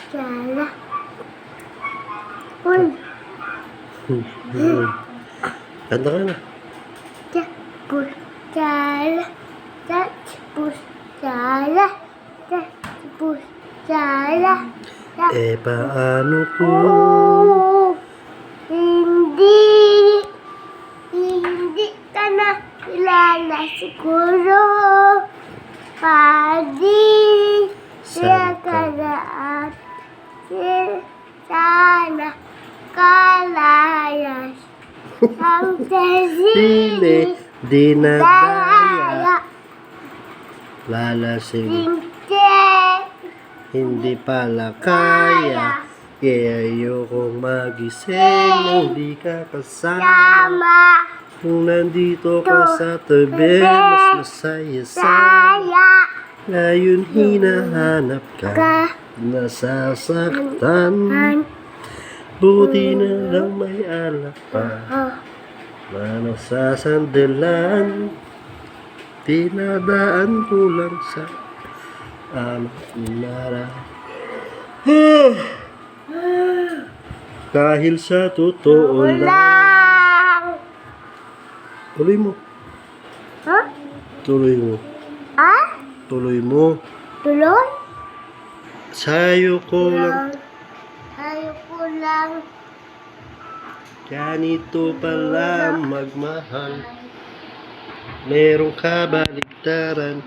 Sala. Uy. Kanta ka na. Tapos sala. Tapos sala. Tapos sala. Paano kung Oh, hindi ka na kilala siguro. Padi, siya ka na at sana kalayas. Ang sili sasili, dinadaya lalasing hindi. hindi pala kaya kaya ayokong magising hindi ka kasama Sama, kung nandito ka sa tabi mas masaya sana saya ngayon hinahanap ka ka. nasasaktan buti na lang may alak pa Oh, na nasasandalan tinadaan ko lang sa nara dahil sa totoo lang lang. tuloy mo Huh? tuloy mo Ah? tuloy mo Tuloy? sayo ko lang Ayoko lang. ganito pala magmahal merong kabaligtaran